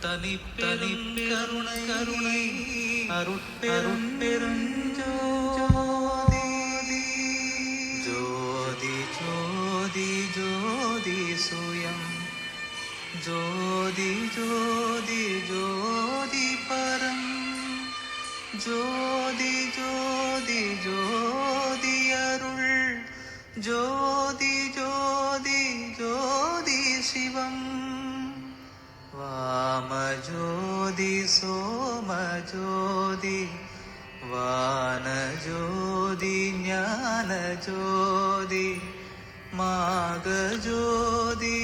தனிப்பெரும் கருணை அருட்பெரும் ஜோதி ஜோதி ஜோதி சுயம் ஜோதி ஜோதி ஜோதி பரம் ஜோதி ஜோதி ஜோதி அருள் ஜோதி ஜோதி ஜோதி சிவம் வாமஜோதி சோமஜோதி வானஜோதி ஞானஜோதி மாகஜோதி